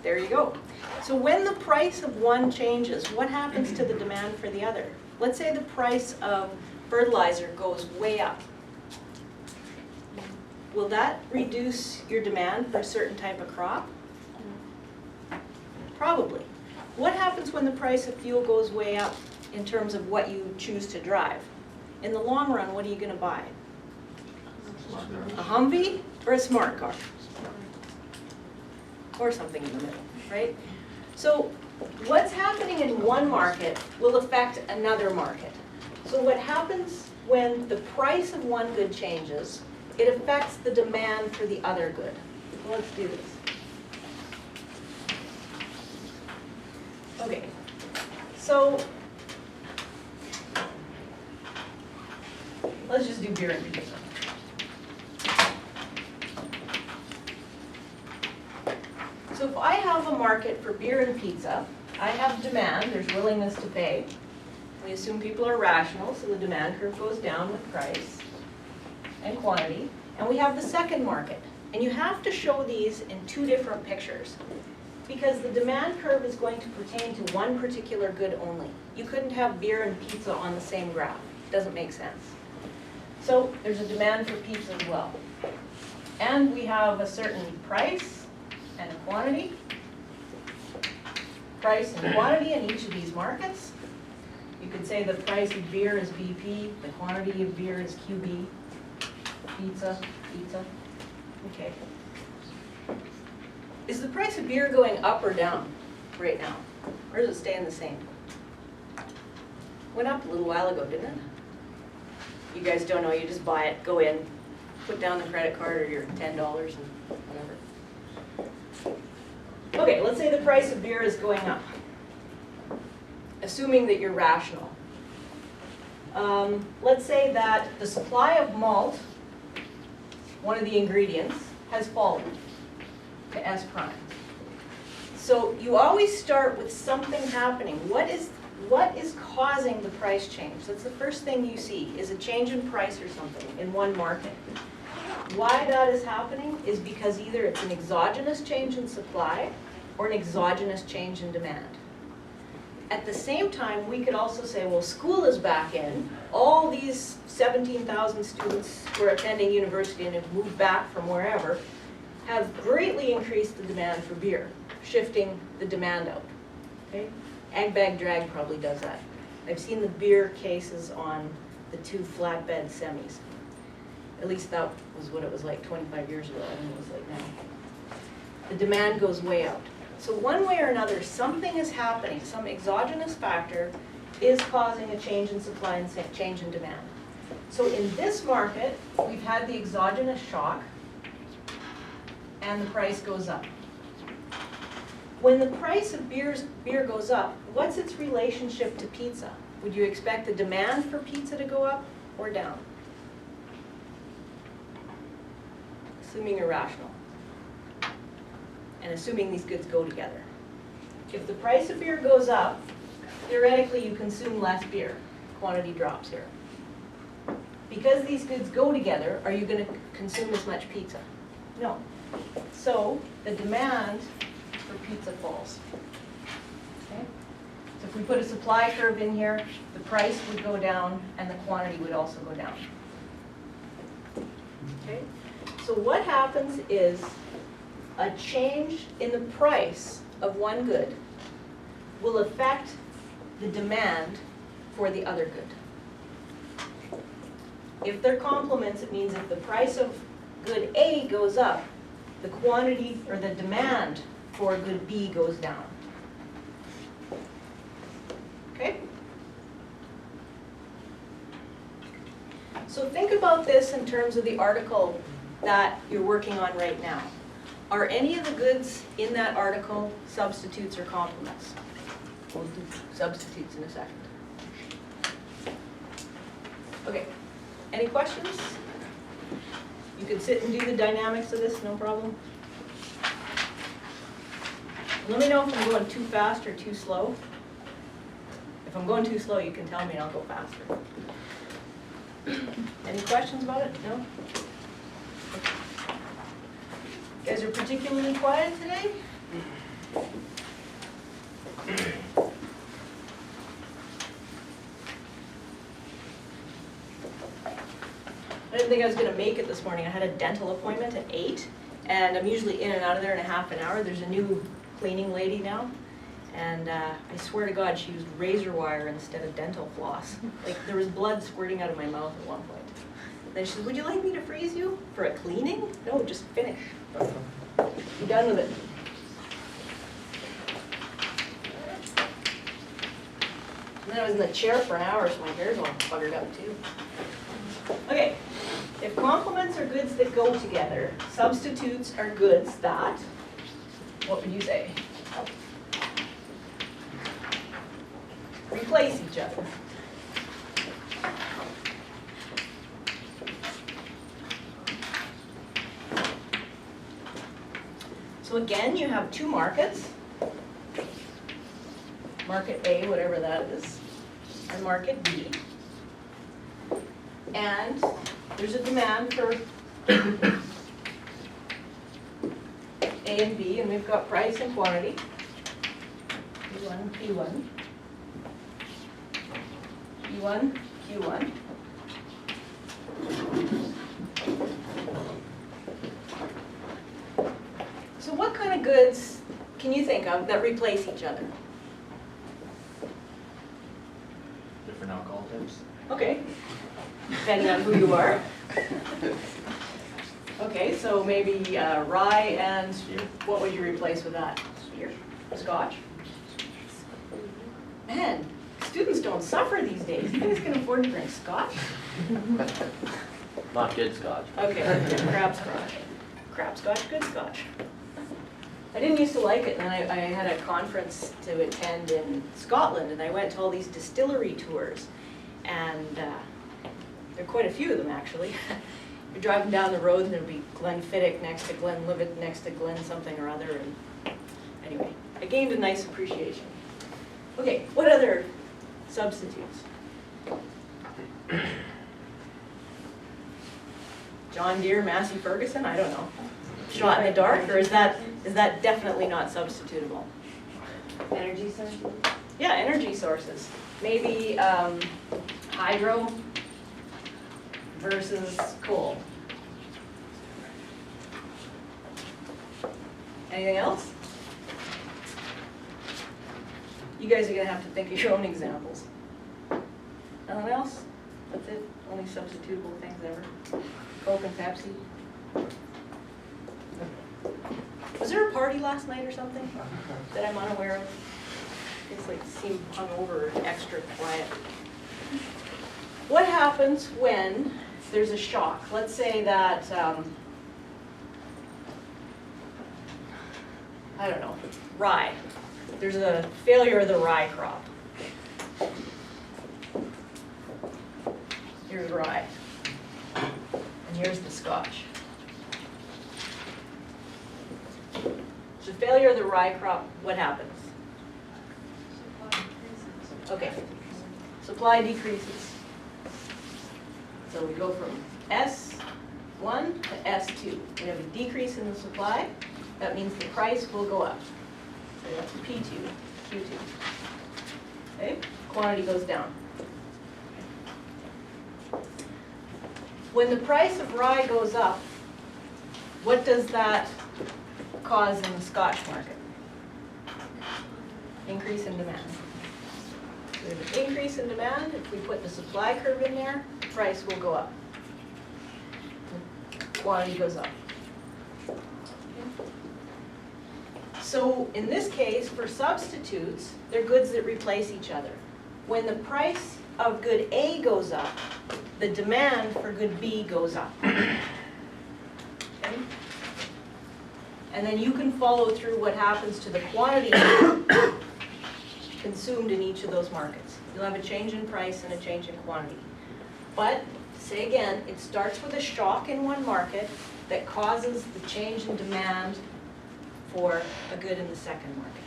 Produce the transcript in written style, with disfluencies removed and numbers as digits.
There you go. So when the price of one changes, what happens to the demand for the other? Let's say the price of fertilizer goes way up. Will that reduce your demand for a certain type of crop? Probably. What happens when the price of fuel goes way up in terms of what you choose to drive? In the long run, what are you going to buy? A Humvee or a smart car? Or something in the middle, right? So what's happening in one market will affect another market. So what happens when the price of one good changes, it affects the demand for the other good. Well, let's do this. Okay, so let's just do beer and pizza. So if I have a market for beer and pizza, I have demand, there's willingness to pay. We assume people are rational, so the demand curve goes down with price and quantity. And we have the second market. And you have to show these in two different pictures, because the demand curve is going to pertain to one particular good only. You couldn't have beer and pizza on the same graph. It doesn't make sense. So there's a demand for pizza as well. And we have a certain price and quantity. Price and quantity in each of these markets. You could say the price of beer is BP, the quantity of beer is QB. Pizza, pizza. Okay. Is the price of beer going up or down right now? Or is it staying the same? Went up a little while ago, didn't it? You guys don't know, you just buy it, go in, put down the credit card or your $10 and whatever. Okay, let's say the price of beer is going up. Assuming that you're rational. Let's say that the supply of malt, one of the ingredients, has fallen to S prime. So you always start with something happening. What is causing the price change? That's the first thing you see, is a change in price or something in one market. Why that is happening is because either it's an exogenous change in supply or an exogenous change in demand. At the same time, we could also say, well, school is back in. All these 17,000 students who are attending university and have moved back from wherever have greatly increased the demand for beer, shifting the demand out. Okay? Ag Bag Drag probably does that. I've seen the beer cases on the two flatbed semis. At least that was what it was like 25 years ago. I don't know what it was like now. The demand goes way out. So one way or another, something is happening. Some exogenous factor is causing a change in supply and change in demand. So in this market, we've had the exogenous shock, and the price goes up. When the price of beer goes up, what's its relationship to pizza? Would you expect the demand for pizza to go up or down? Assuming you're rational. And assuming these goods go together. If the price of beer goes up, theoretically you consume less beer. Quantity drops here. Because these goods go together, are you going to consume as much pizza? No. So the demand for pizza falls. Okay? So if we put a supply curve in here, the price would go down and the quantity would also go down. Okay? So what happens is a change in the price of one good will affect the demand for the other good. If they're complements, it means if the price of good A goes up, the quantity or the demand for good B goes down. Okay? So think about this in terms of the article that you're working on right now. Are any of the goods in that article substitutes or complements? We'll do substitutes in a second. Okay, any questions? You can sit and do the dynamics of this, no problem. Let me know if I'm going too fast or too slow. If I'm going too slow, you can tell me and I'll go faster. Any questions about it? No? Okay. You guys are particularly quiet today? didn't think I was gonna make it this morning. I had a dental appointment at 8, and I'm usually in and out of there in a half an hour. There's a new cleaning lady now, and I swear to God, she used razor wire instead of dental floss. Like, there was blood squirting out of my mouth at one point. Then she said, would you like me to freeze you for a cleaning? No, just finish. Be done with it. And then I was in the chair for an hour, so my hair's all buggered up too. Okay, if complements are goods that go together, substitutes are goods that, what would you say? Replace each other. So again, you have two markets. Market A, whatever that is, and market B. And there's a demand for A and B, and we've got price and quantity. P1, P1. P1, Q1. So what kind of goods can you think of that replace each other? Different alcohol types. Okay, depending on who you are. Okay, so maybe rye and what would you replace with that? Beer? Scotch? Man, students don't suffer these days. You guys can afford to drink scotch? Not good scotch. Okay, crab scotch. Crab scotch, good scotch. I didn't used to like it, and then I had a conference to attend in Scotland, and I went to all these distillery tours, and there are quite a few of them actually. You're driving down the road and there'll be Glenfiddich next to Glenlivet next to Glen something or other, and anyway, I gained a nice appreciation. Okay, what other substitutes? John Deere, Massey Ferguson, I don't know. Shot in the dark, or is that definitely not substitutable? Energy sources? Yeah, energy sources. Maybe hydro versus coal. Anything else? You guys are gonna have to think of your own examples. Nothing else? That's it? Only substitutable things ever? Coke and Pepsi? Was there a party last night or something that I'm unaware of? It's like seemed hungover and extra quiet. What happens when there's a shock? Let's say that, I don't know, rye. There's a failure of the rye crop. Here's rye. And here's the scotch. So failure of the rye crop, what happens? Okay, supply decreases. So we go from S1 to S2. We have a decrease in the supply. That means the price will go up. So that's P2, Q2. Okay, quantity goes down. When the price of rye goes up, what does that cause in the Scotch market? Increase in demand. So we have an increase in demand. If we put the supply curve in there, price will go up. Quantity goes up. So in this case, for substitutes, they're goods that replace each other. When the price of good A goes up, the demand for good B goes up. Okay? And then you can follow through what happens to the quantity consumed in each of those markets. You'll have a change in price and a change in quantity. But, say again, it starts with a shock in one market that causes the change in demand for a good in the second market.